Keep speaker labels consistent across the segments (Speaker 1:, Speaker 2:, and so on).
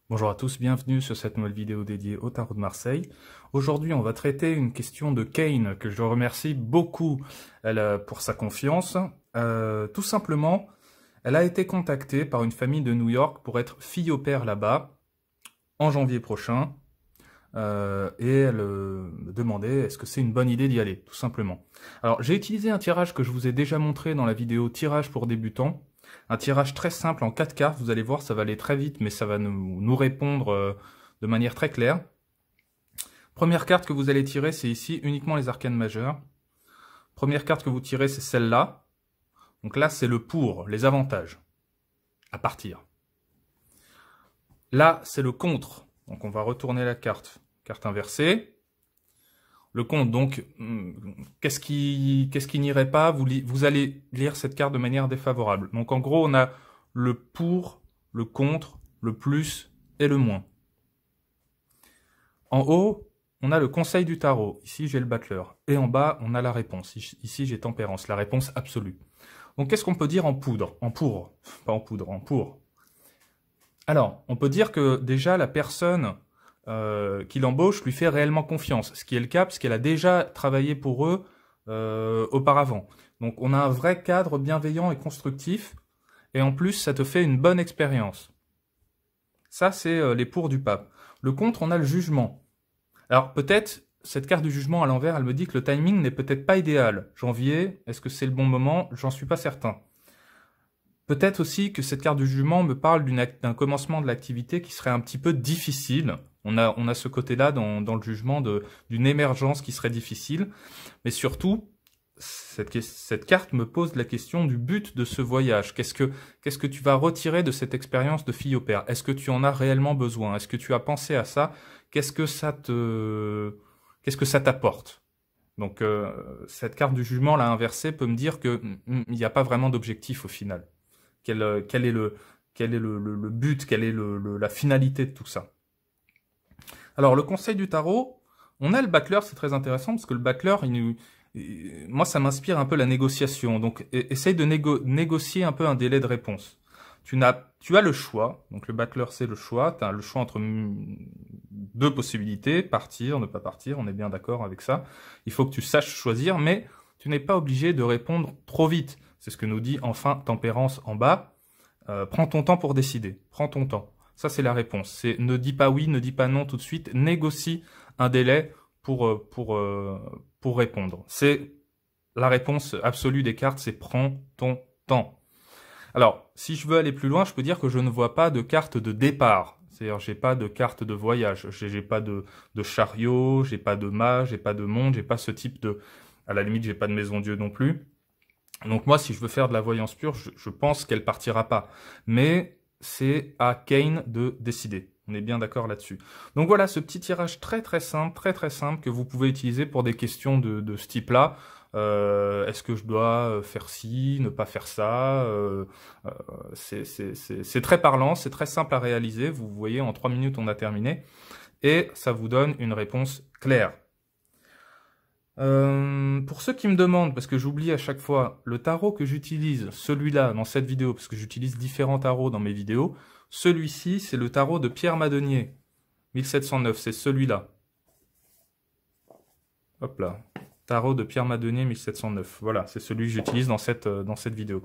Speaker 1: Bonjour à tous, bienvenue sur cette nouvelle vidéo dédiée au tarot de Marseille. Aujourd'hui, on va traiter une question de Kane, que je remercie beaucoup pour sa confiance. Tout simplement, elle a été contactée par une famille de New York pour être fille au père là-bas, en janvier prochain. Et elle me demandait est-ce que c'est une bonne idée d'y aller, tout simplement. Alors, j'ai utilisé un tirage que je vous ai déjà montré dans la vidéo tirage pour débutants. Un tirage très simple en 4 cartes, vous allez voir, ça va aller très vite, mais ça va nous répondre de manière très claire. Première carte que vous allez tirer, c'est ici, uniquement les arcanes majeures. Première carte que vous tirez, c'est celle-là. Donc là, c'est le pour, les avantages, à partir. Là, c'est le contre, donc on va retourner la carte. Carte inversée. Le contre, donc, qu'est-ce qui n'irait pas? Vous allez lire cette carte de manière défavorable. Donc, en gros, on a le pour, le contre, le plus et le moins. En haut, on a le conseil du tarot. Ici, j'ai le battleur. Et en bas, on a la réponse. Ici, j'ai tempérance, la réponse absolue. Donc, qu'est-ce qu'on peut dire en poudre? En pour. Pas en poudre, en pour. Alors, on peut dire que déjà, la personne qui l'embauche lui fait réellement confiance, ce qui est le cas parce qu'elle a déjà travaillé pour eux auparavant. Donc on a un vrai cadre bienveillant et constructif, et en plus ça te fait une bonne expérience. Ça c'est les pour du pape. Le contre, on a le jugement. Alors peut-être, cette carte du jugement à l'envers, elle me dit que le timing n'est peut-être pas idéal. Janvier, est-ce que c'est le bon moment? J'en suis pas certain. Peut-être aussi que cette carte du jugement me parle d'un commencement de l'activité qui serait un petit peu difficile. On a ce côté-là dans le jugement d'une émergence qui serait difficile. Mais surtout, cette carte me pose la question du but de ce voyage. Qu'est-ce que tu vas retirer de cette expérience de fille au père? Est-ce que tu en as réellement besoin? Est-ce que tu as pensé à ça? Qu'est-ce que ça t'apporte? Donc, cette carte du jugement, là, inversée, peut me dire que il n'y a pas vraiment d'objectif au final. Quel est le but, quelle est la finalité de tout ça. Alors, le conseil du tarot, on a le battleur, c'est très intéressant, parce que le battleur, moi, ça m'inspire un peu la négociation. Donc, essaye de négocier un peu un délai de réponse. Tu as le choix, donc le battleur, c'est le choix, tu as le choix entre deux possibilités, partir, ne pas partir, on est bien d'accord avec ça. Il faut que tu saches choisir, mais tu n'es pas obligé de répondre trop vite. C'est ce que nous dit enfin Tempérance en bas. Prends ton temps pour décider. Prends ton temps. Ça, c'est la réponse. C'est ne dis pas oui, ne dis pas non tout de suite. Négocie un délai pour répondre. C'est la réponse absolue des cartes, c'est prends ton temps. Alors, si je veux aller plus loin, je peux dire que je ne vois pas de carte de départ. C'est-à-dire, j'ai pas de carte de voyage. J'ai pas de chariot, j'ai pas de mât, j'ai pas de monde, j'ai pas ce type de... À la limite, j'ai pas de maison Dieu non plus. Donc moi, si je veux faire de la voyance pure, je pense qu'elle partira pas. Mais c'est à Kane de décider. On est bien d'accord là-dessus. Donc voilà, ce petit tirage très simple que vous pouvez utiliser pour des questions de ce type-là. Est-ce que je dois faire ci, ne pas faire ça? C'est très parlant, c'est très simple à réaliser. Vous voyez, en 3 minutes, on a terminé. Et ça vous donne une réponse claire. Pour ceux qui me demandent, parce que j'oublie à chaque fois, le tarot que j'utilise, celui-là, dans cette vidéo, parce que j'utilise différents tarots dans mes vidéos, celui-ci, c'est le tarot de Pierre Madenier, 1709, c'est celui-là. Hop là, tarot de Pierre Madenier, 1709, voilà, c'est celui que j'utilise dans cette vidéo.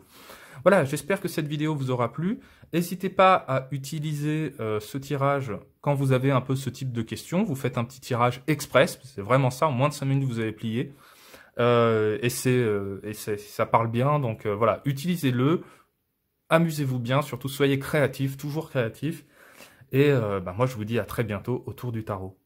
Speaker 1: Voilà, j'espère que cette vidéo vous aura plu. N'hésitez pas à utiliser ce tirage quand vous avez un peu ce type de questions. Vous faites un petit tirage express, c'est vraiment ça, en moins de 5 minutes vous avez plié. Ça parle bien, donc voilà, utilisez-le, amusez-vous bien, surtout soyez créatifs, toujours créatifs. Et moi je vous dis à très bientôt autour du tarot.